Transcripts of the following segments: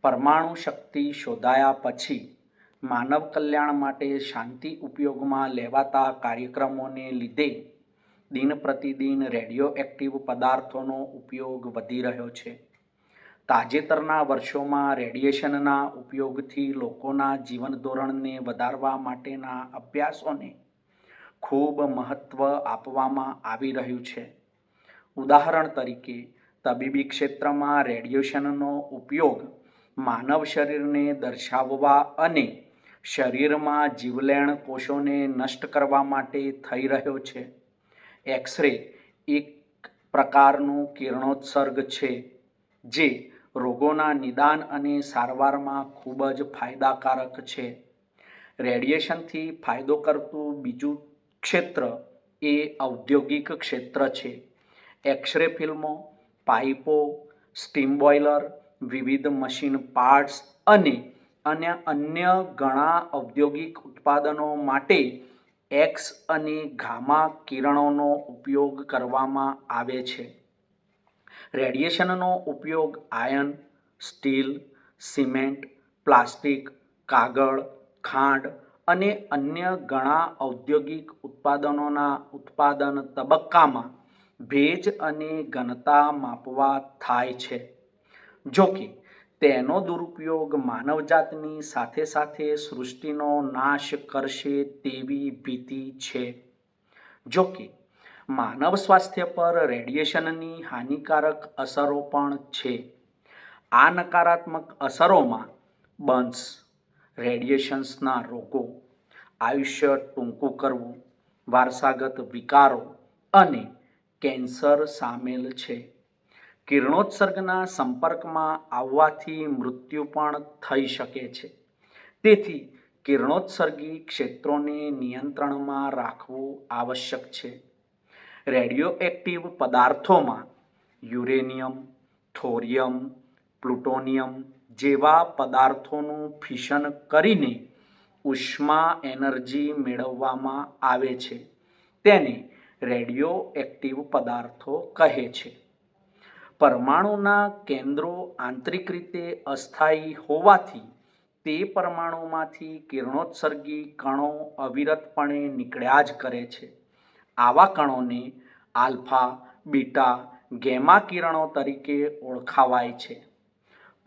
પરમાણુ શક્તિ શોધાયા પછી માનવ કલ્યાણ માટે શાંતિ ઉપયોગમાં લેવાતા કાર્યક્રમોને લીધે દિન પ્રતિદિન રેડિયોએક્ટિવ પદાર્થોનો ઉપયોગ વધી રહ્યો છે. તાજેતરના વર્ષોમાં રેડિયેશનના ઉપયોગથી લોકોના જીવન ધોરણને વધારવા માટેના અભ્યાસોને ખૂબ મહત્ત્વ આપવામાં આવી રહ્યું છે. ઉદાહરણ તરીકે, તબીબી ક્ષેત્રમાં રેડિયેશનનો ઉપયોગ માનવ શરીરને દર્શાવવા અને શરીરમાં જીવલેણ કોષોને નષ્ટ કરવા માટે થઈ રહ્યો છે. એક્સ-રે એક પ્રકારનું કિરણોત્સર્ગ છે જે રોગોના નિદાન અને સારવારમાં ખૂબ જ ફાયદાકારક છે. રેડિયેશનથી ફાયદો કરતું બીજું ક્ષેત્ર એ ઔદ્યોગિક ક્ષેત્ર છે. એક્સ-રે ફિલ્મો, પાઇપો, સ્ટીમ બોઇલર, વિવિધ મશીન પાર્ટ્સ અને અન્ય ઘણા ઔદ્યોગિક ઉત્પાદનો માટે એક્સ અને ગામા કિરણોનો ઉપયોગ કરવામાં આવે છે. રેડિયેશનનો ઉપયોગ આયર્ન, સ્ટીલ, સિમેન્ટ, પ્લાસ્ટિક, કાગળ, ખાંડ અને અન્ય ઘણા ઔદ્યોગિક ઉત્પાદનોના ઉત્પાદન તબક્કામાં ભેજ અને ઘનતા માપવા થાય છે. જો કે, તેનો દુરુપયોગ માનવજાતની સાથે સાથે સૃષ્ટિનો નાશ કરશે તેવી ભીતિ છે. જો કે, માનવ સ્વાસ્થ્ય પર રેડિયેશનની હાનિકારક અસરો પણ છે. આ નકારાત્મક અસરોમાં બર્ન્સ, રેડિયેશનના રોગો, આયુષ્ય ટૂંકું કરવું, વારસાગત વિકારો અને કેન્સર સામેલ છે. કિરણોત્સર્ગના સંપર્કમાં આવવાથી મૃત્યુ પણ થઈ શકે છે. તેથી કિરણોત્સર્ગી ક્ષેત્રોને નિયંત્રણમાં રાખવું આવશ્યક છે. રેડિયોએક્ટિવ પદાર્થોમાં યુરેનિયમ, થોરિયમ, પ્લુટોનિયમ જેવા પદાર્થોનું ફિશન કરીને ઉષ્મા એનર્જી મેળવવામાં આવે છે. તેને રેડિયોએક્ટિવ પદાર્થો કહે છે. પરમાણુના કેન્દ્રો આંતરિક રીતે અસ્થાયી હોવાથી તે પરમાણુમાંથી કિરણોત્સર્ગી કણો અવિરતપણે નીકળ્યા જ કરે છે. આવા કણોને આલ્ફા, બીટા, ગેમા કિરણો તરીકે ઓળખાવાય છે.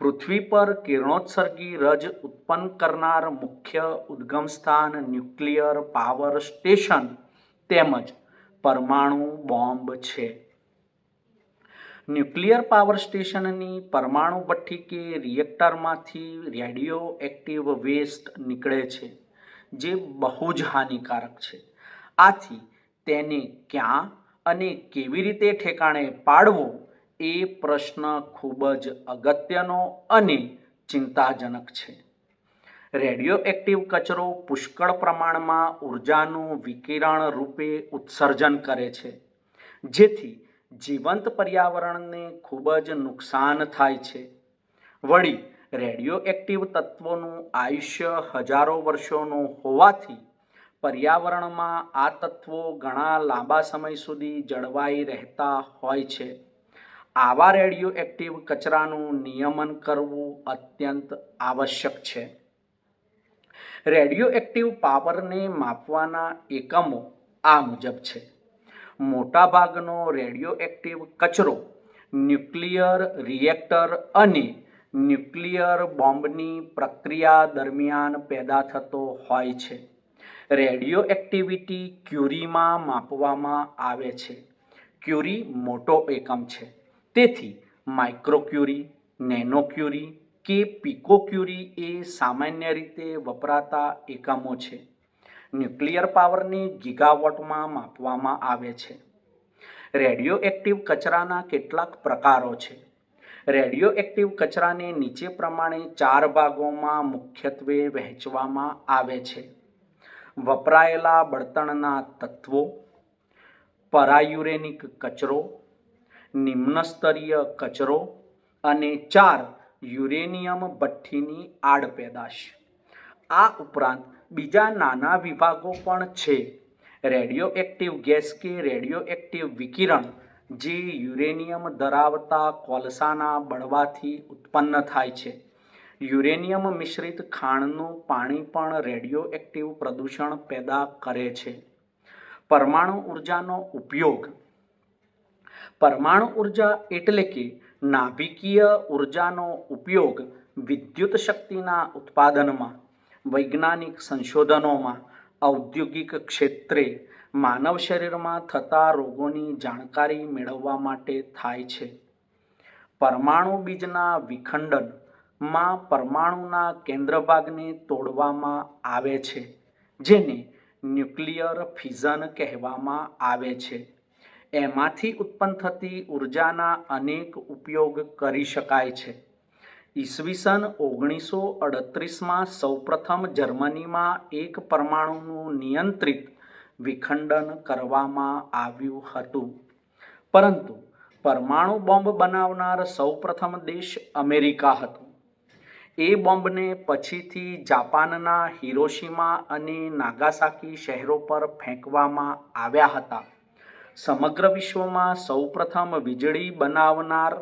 પૃથ્વી પર કિરણોત્સર્ગી રજ ઉત્પન્ન કરનાર મુખ્ય ઉદ્ગમસ્થાન ન્યુક્લિયર પાવર સ્ટેશન તેમજ પરમાણુ બોમ્બ છે. ન્યુક્લિયર પાવર સ્ટેશનની પરમાણુ ભઠ્ઠી કે રિએક્ટરમાંથી રેડિયોએક્ટિવ વેસ્ટ નીકળે છે, જે બહુ જ હાનિકારક છે. આથી તેને ક્યાં અને કેવી રીતે ઠેકાણે પાડવો એ પ્રશ્ન ખૂબ જ અગત્યનો અને ચિંતાજનક છે. રેડિયોએક્ટિવ કચરો પુષ્કળ પ્રમાણમાં ઉર્જાનું વિકિરણ રૂપે ઉત્સર્જન કરે છે, જેથી જીવંત પર્યાવરણને ખૂબ જ નુકસાન થાય છે. વળી, રેડિયોએક્ટિવ તત્વોનું આયુષ્ય હજારો વર્ષોનું હોવાથી પર્યાવરણમાં આ તત્વો ઘણા લાંબા સમય સુધી જળવાઈ રહેતા હોય છે. આવા રેડિયોએક્ટિવ કચરાનું નિયમન કરવું અત્યંત આવશ્યક છે. રેડિયોએક્ટિવ પાવરને માપવાના એકમો આ મુજબ છે. મોટાભાગનો રેડિયોએક્ટિવ કચરો ન્યુક્લિયર રિએક્ટર અને ન્યુક્લિયર બોમ્બની પ્રક્રિયા દરમિયાન પેદા થતો હોય છે. રેડિયોએક્ટિવિટી ક્યુરીમાં માપવામાં આવે છે. ક્યુરી મોટો એકમ છે, તેથી માઇક્રોક્યુરી, નેનોક્યુરી કે પિકોક્યુરી એ સામાન્ય રીતે વપરાતા એકમો છે. ન્યુક્લિયર પાવરને ગીગાવોટમાં માપવામાં આવે છે. રેડિયોએક્ટિવ કચરાના કેટલાક પ્રકારો છે. રેડિયોએક્ટિવ કચરાને નીચે પ્રમાણે 4 ભાગોમાં મુખ્યત્વે વહેંચવામાં આવે છે: વપરાયેલા બળતણના તત્વો, પરાયુરેનિક કચરો, નિમ્નસ્તરીય કચરો અને 4 યુરેનિયમ ભઠ્ઠીની આડપેદાશ. આ ઉપરાંત બીજા નાના વિભાગો પણ છે: રેડિયોએક્ટિવ ગેસ કે રેડિયોએક્ટિવ વિકિરણ જે યુરેનિયમ ધરાવતા કોલસાના બળવાથી ઉત્પન્ન થાય છે, યુરેનિયમ મિશ્રિત ખાણનું પાણી પણ રેડિયો એક્ટિવ પ્રદૂષણ પેદા કરે છે. પરમાણુ ઉર્જાનો ઉપયોગ. પરમાણુ ઉર્જા એટલે કે નાભિકીય ઉર્જાનો ઉપયોગ વિદ્યુત શક્તિના ઉત્પાદનમાં, વૈજ્ઞાનિક સંશોધનોમાં, ઔદ્યોગિક ક્ષેત્રે, માનવ શરીરમાં થતા રોગોની જાણકારી મેળવવા માટે થાય છે. પરમાણુ બીજના વિખંડનમાં પરમાણુના કેન્દ્રભાગને તોડવામાં આવે છે, જેને ન્યુક્લિયર ફિઝન કહેવામાં આવે છે. એમાંથી ઉત્પન્ન થતી ઉર્જાના અનેક ઉપયોગ કરી શકાય છે. ઈસવીસન 1938માં સૌપ્રથમ જર્મનીમાં એક પરમાણુનું નિયંત્રિત વિખંડન કરવામાં આવ્યું હતું. પરંતુ પરમાણુ બોમ્બ બનાવનાર સૌપ્રથમ દેશ અમેરિકા હતો. એ બોમ્બને પછીથી જાપાનના હિરોશિમા અને નાગાસાકી શહેરો પર ફેંકવામાં આવ્યા હતા. સમગ્ર વિશ્વમાં સૌપ્રથમ વીજળી બનાવનાર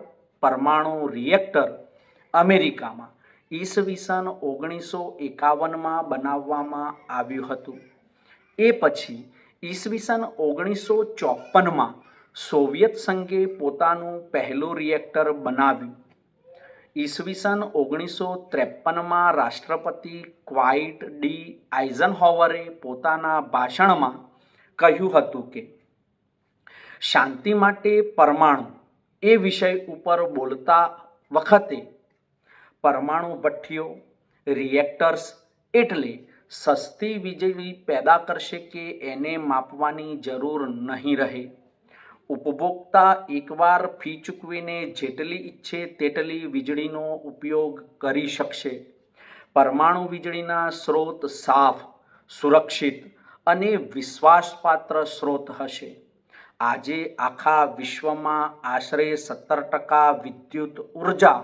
પરમાણુ રિએક્ટર અમેરિકામાં ઈસવીસન 1951માં બનાવવામાં આવ્યું હતું. એ પછી ઈસવીસન 1954માં સોવિયત સંઘે પોતાનું પહેલું રિએક્ટર બનાવ્યું. ઈસવીસન 1953માં રાષ્ટ્રપતિ ક્વાઇટ ડી આઇઝનહોવરે પોતાના ભાષણમાં કહ્યું હતું કે શાંતિ માટે પરમાણુ એ વિષય ઉપર બોલતા વખતે પરમાણુ ભઠ્ઠીઓ, રિએક્ટર્સ એટલે સસ્તી વીજળી પેદા કરશે કે એને માપવાની જરૂર નહીં રહે. ઉપભોક્તા એકવાર ફી ચૂકવીને જેટલી ઈચ્છે તેટલી વીજળીનો ઉપયોગ કરી શકશે. પરમાણુ વીજળીના સ્ત્રોત સાફ, સુરક્ષિત અને વિશ્વાસપાત્ર સ્ત્રોત હશે. આજે આખા વિશ્વમાં આશરે 17% વિદ્યુત ઉર્જા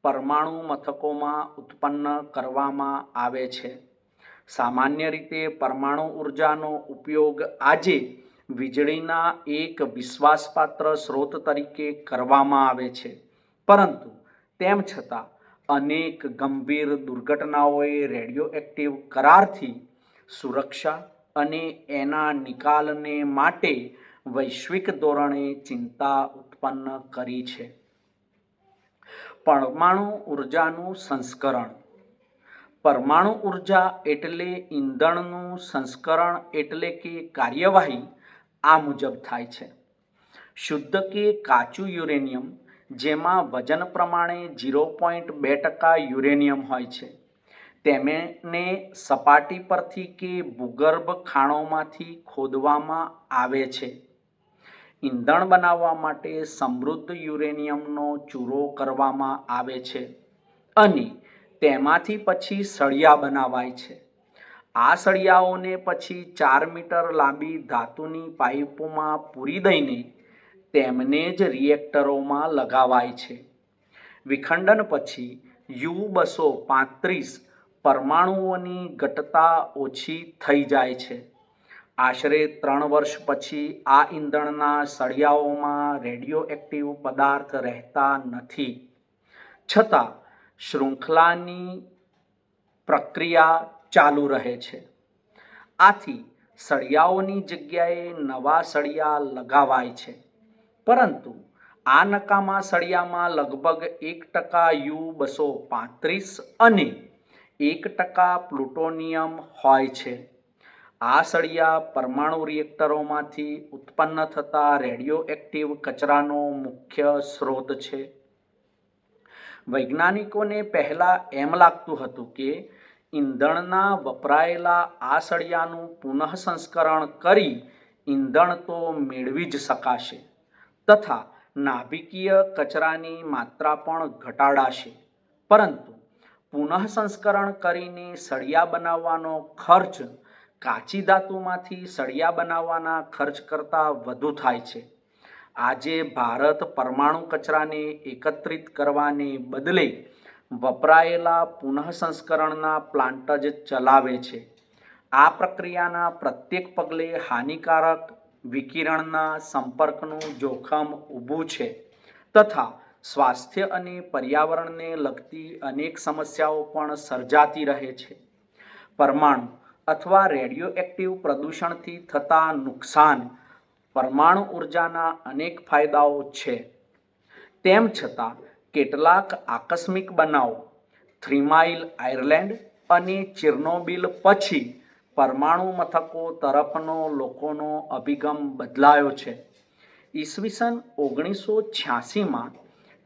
પરમાણુ મથકોમાં ઉત્પન્ન કરવામાં આવે છે. સામાન્ય રીતે પરમાણુ ઉર્જાનો ઉપયોગ આજે વીજળીના એક વિશ્વાસપાત્ર સ્ત્રોત તરીકે કરવામાં આવે છે. પરંતુ તેમ છતાં અનેક ગંભીર દુર્ઘટનાઓએ રેડિયોએક્ટિવ કરારથી સુરક્ષા અને એના નિકાલને માટે વૈશ્વિક ધોરણે ચિંતા ઉત્પન્ન કરી છે. પરમાણુ ઉર્જાનું સંસ્કરણ. પરમાણુ ઉર્જા એટલે ઇંધણનું સંસ્કરણ એટલે કે કાર્યવાહી આ મુજબ થાય છે. શુદ્ધ કે કાચું યુરેનિયમ, જેમાં વજન પ્રમાણે 0.2% યુરેનિયમ હોય છે, તેમને સપાટી પરથી કે ભૂગર્ભ ખાણોમાંથી ખોદવામાં આવે છે. ઇંધણ બનાવવા માટે સમૃદ્ધ યુરેનિયમનો ચૂરો કરવામાં આવે છે અને તેમાંથી પછી સળિયા બનાવાય છે. આ સળિયાઓને પછી 4 મીટર લાંબી ધાતુની પાઇપોમાં પૂરી દઈને તેમને જ રિએક્ટરોમાં લગાવાય છે. વિખંડન પછી U-235 પરમાણુઓની ઘટતા ઓછી થઈ જાય છે. આશરે 3 વર્ષ પછી આ ઇંધણના સળિયાઓમાં રેડિયોએક્ટિવ પદાર્થ રહેતા નથી. છતાં શૃંખલાની પ્રક્રિયા ચાલુ રહે છે. આથી સળિયાઓની જગ્યાએ નવા સળિયા લગાવાય છે. પરંતુ આ નકામા સળિયામાં લગભગ 1% U-235 અને 1% પ્લુટોનિયમ હોય છે. આ સળિયા પરમાણુ રિએક્ટરોમાંથી ઉત્પન્ન થતા રેડિયોએક્ટિવ કચરાનો મુખ્ય સ્ત્રોત છે. વૈજ્ઞાનિકોને પહેલાં એમ લાગતું હતું કે ઇંધણના વપરાયેલા આ સળિયાનું પુનઃસંસ્કરણ કરી ઇંધણ તો મેળવી જ શકાશે તથા નાભિકીય કચરાની માત્રા પણ ઘટાડાશે. પરંતુ પુનઃસંસ્કરણ કરીને સળિયા બનાવવાનો ખર્ચ કાચી ધાતુમાંથી સળિયા બનાવવાના ખર્ચ કરતાં વધુ થાય છે. આજે ભારત પરમાણુ કચરાને એકત્રિત કરવાને બદલે વપરાયેલા પુનઃસંસ્કરણના પ્લાન્ટ જ ચલાવે છે. આ પ્રક્રિયાના પ્રત્યેક પગલે હાનિકારક વિકિરણના સંપર્કનું જોખમ ઊભું છે તથા સ્વાસ્થ્ય અને પર્યાવરણને લગતી અનેક સમસ્યાઓ પણ સર્જાતી રહે છે. પરમાણુ અથવા રેડિયો એક્ટિવ પ્રદૂષણથી થતા નુકસાન. પરમાણુ ઉર્જાના અનેક ફાયદાઓ છે. તેમ છતાં કેટલાક આકસ્મિક બનાવો, 3 માઇલ આયર્લેન્ડ અને ચેર્નોબિલ પછી પરમાણુ મથકો તરફનો લોકોનો અભિગમ બદલાયો છે. ઈસવીસન 1986માં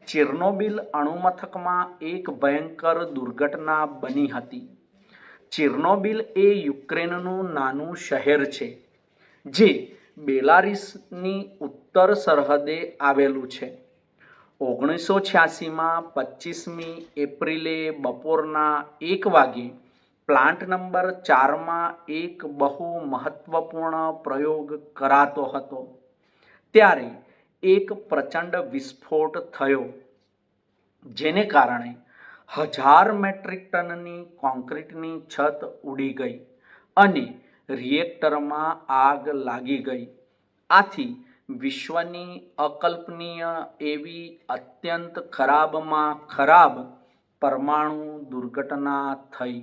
ચેર્નોબિલ અણુમથકમાં એક ભયંકર દુર્ઘટના બની હતી. ચેર્નોબિલ એ યુક્રેનનું નાનું શહેર છે, જે બેલારુસની ઉત્તર સરહદે આવેલું છે. 1986માં 25મી એપ્રિલે બપોરના 1 વાગ્યે પ્લાન્ટ નંબર 4માં એક બહુ મહત્વપૂર્ણ પ્રયોગ કરાતો હતો, ત્યારે એક પ્રચંડ વિસ્ફોટ થયો, જેને કારણે 1000 મેટ્રિક ટનની કોન્ક્રીટની છત ઉડી ગઈ અને રિએક્ટરમાં આગ લાગી ગઈ. આથી વિશ્વની અકલ્પનીય એવી અત્યંત ખરાબમાં ખરાબ પરમાણુ દુર્ઘટના થઈ.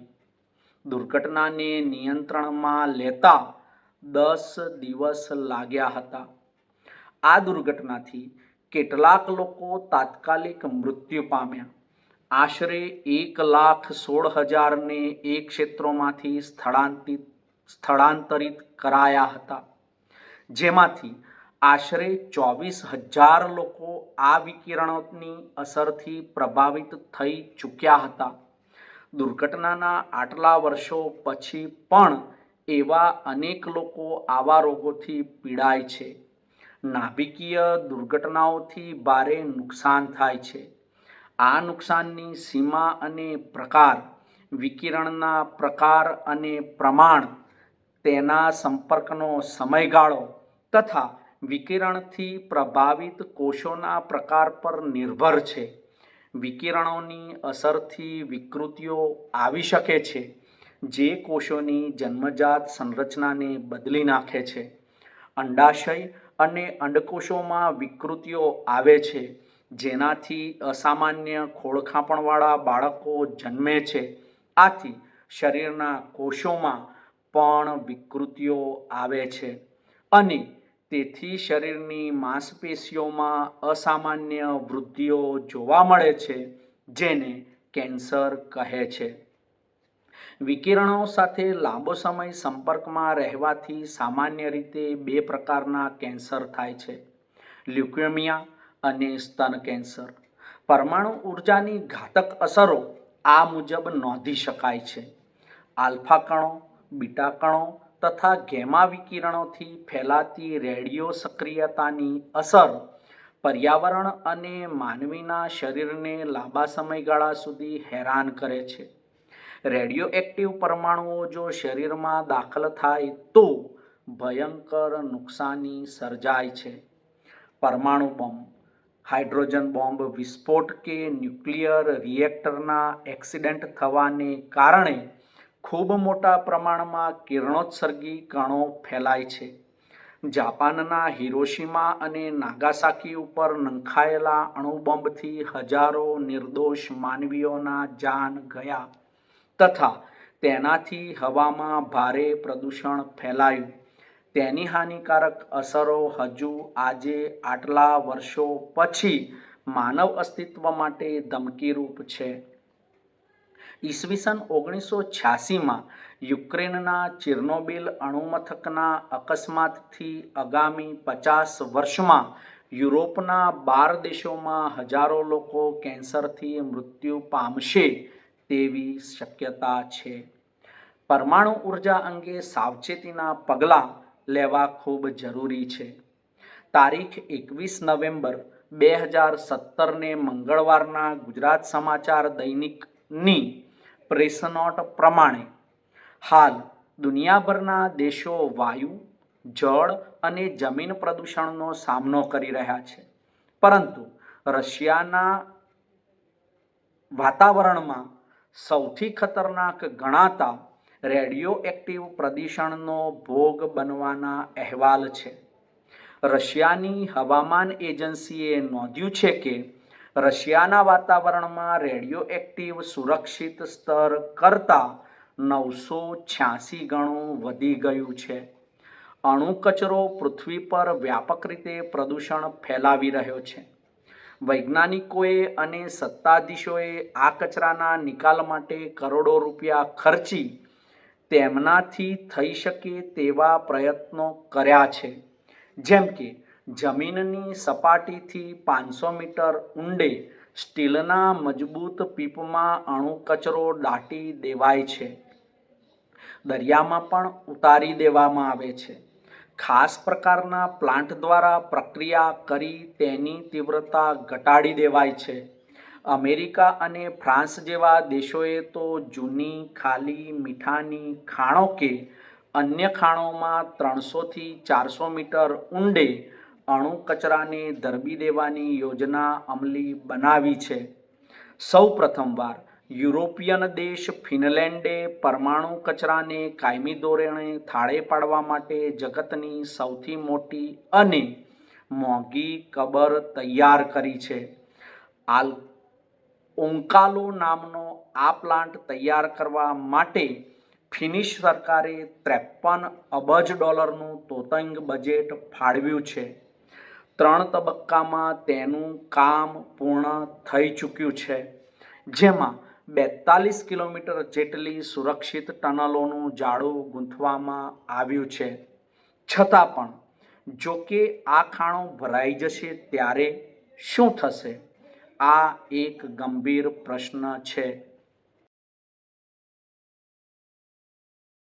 દુર્ઘટનાને નિયંત્રણમાં લેતા 10 દિવસ લાગ્યા હતા. આ દુર્ઘટનાથી કેટલાક લોકો તાત્કાલિક મૃત્યુ પામ્યા. આશરે 1,16,000ને એ ક્ષેત્રોમાંથી સ્થળાંતરિત કરાયા હતા, જેમાંથી આશરે 24,000 લોકો આ વિકિરણોની અસરથી પ્રભાવિત થઈ ચૂક્યા હતા. દુર્ઘટનાના આટલા વર્ષો પછી પણ એવા અનેક લોકો આવા રોગોથી પીડાય છે. નાભિકીય દુર્ઘટનાઓથી ભારે નુકસાન થાય છે. આ નુકસાનની સીમા અને પ્રકાર, વિકિરણના પ્રકાર અને પ્રમાણ, તેના સંપર્કનો સમયગાળો તથા વિકિરણથી પ્રભાવિત કોષોના પ્રકાર પર નિર્ભર છે. વિકિરણોની અસરથી વિકૃતિઓ આવી શકે છે, જે કોષોની જન્મજાત સંરચનાને બદલી નાખે છે. અંડાશય અને અંડકોશોમાં વિકૃતિઓ આવે છે, જેનાથી અસામાન્ય ખોળખાપણવાળા બાળકો જન્મે છે. આથી શરીરના કોષોમાં પણ વિકૃતિઓ આવે છે અને તેથી શરીરની માંસપેશીઓમાં અસામાન્ય વૃદ્ધિઓ જોવા મળે છે, જેને કેન્સર કહે છે. વિકિરણો સાથે લાંબો સમય સંપર્કમાં રહેવાથી સામાન્ય રીતે 2 પ્રકારના કેન્સર થાય છે: લ્યુકેમિયા અને સ્તન કેન્સર. પરમાણુ ઉર્જાની ઘાતક અસરો આ મુજબ નોંધી શકાય છે: આલ્ફા કણો, બીટા કણો તથા ગેમા વિકિરણોથી ફેલાતી રેડિયો સક્રિયતાની અસર પર્યાવરણ અને માનવીના શરીરને લાંબા સમયગાળા સુધી હેરાન કરે છે. રેડિયો એક્ટિવ પરમાણુઓ જો શરીરમાં દાખલ થાય તો ભયંકર નુકસાની સર્જાય છે. પરમાણુ બોમ્બ, હાઇડ્રોજન બોમ્બ વિસ્ફોટ કે ન્યુક્લિયર રિએક્ટરના એક્સિડન્ટ થવાને કારણે ખૂબ મોટા પ્રમાણમાં કિરણોત્સર્ગી કણો ફેલાય છે. જાપાનના હિરોશિમા અને નાગાસાકી ઉપર નંખાયેલા અણુબોમ્બથી હજારો નિર્દોષ માનવીઓના જાન ગયા તથા તેનાથી હવામાં ભારે પ્રદૂષણ ફેલાયું. તેની હાનિકારક અસરો હજુ આજે આટલા વર્ષો પછી માનવ અસ્તિત્વ માટે ધમકીરૂપ છે. ઈસવીસન 1986માં યુક્રેનના ચેર્નોબિલ અણુમથકના અકસ્માતથી આગામી 50 વર્ષમાં યુરોપના 12 દેશોમાં હજારો લોકો કેન્સરથી મૃત્યુ પામશે તેવી શક્યતા છે. પરમાણુ ઉર્જા અંગે સાવચેતીના પગલાં લેવા ખૂબ જરૂરી છે. તારીખ 21 નવેમ્બર 2017ને મંગળવારના ગુજરાત સમાચાર દૈનિકની પ્રેસનોટ પ્રમાણે હાલ દુનિયાભરના દેશો વાયુ, જળ અને જમીન પ્રદૂષણનો સામનો કરી રહ્યા છે, પરંતુ રશિયાના વાતાવરણમાં સૌથી ખતરનાક ગણાતા રેડિયો એક્ટિવ પ્રદૂષણનો ભોગ બનવાના અહેવાલ છે. રશિયાની હવામાન એજન્સીએ નોંધ્યું છે કે રશિયાના વાતાવરણમાં રેડિયો એક્ટિવ સુરક્ષિત સ્તર કરતાં 986 ગણું વધી ગયું છે. અણુ કચરો પૃથ્વી પર વ્યાપક રીતે પ્રદૂષણ ફેલાવી રહ્યો છે. વૈજ્ઞાનિકોએ અને સત્તાધીશોએ આ કચરાના નિકાલ માટે કરોડો રૂપિયા ખર્ચી તેમનાથી થઈ શકે તેવા પ્રયત્નો કર્યા છે, જેમ કે જમીનની સપાટીથી 500 મીટર ઊંડે સ્ટીલના મજબૂત પીપમાં અણુ કચરો દાટી દેવાય છે. દરિયામાં પણ ઉતારી દેવામાં આવે છે. ખાસ પ્રકારના પ્લાન્ટ દ્વારા પ્રક્રિયા કરી તેની તીવ્રતા ઘટાડી દેવાય છે. અમેરિકા અને ફ્રાન્સ જેવા દેશોએ તો જૂની ખાલી મીઠાની ખાણો કે અન્ય ખાણોમાં 300થી 400 મીટર ઊંડે અણુ કચરાને ધરબી દેવાની યોજના અમલી બનાવી છે. સૌ પ્રથમવાર યુરોપિયન દેશ ફિનલેન્ડે પરમાણુ કચરાને કાયમી ધોરણે થાળે પાડવા માટે જગતની સૌથી મોટી અને મોંઘી કબર તૈયાર કરી છે. ઓન્કાલો નામનો આ પ્લાન્ટ તૈયાર કરવા માટે ફિનિશ સરકારે $53 અબજ તોતિંગ બજેટ ફાળવ્યું છે. 3 તબક્કામાં તેનું કામ પૂર્ણ થઈ ચૂક્યું છે, જેમાં 42 કિલોમીટર જેટલી સુરક્ષિત ટનલોનું જાળું ગૂંથવામાં આવ્યું છે. છતાં પણ જો કે આ ખાણો ભરાઈ જશે ત્યારે શું થશે? આ એક ગંભીર પ્રશ્ન છે.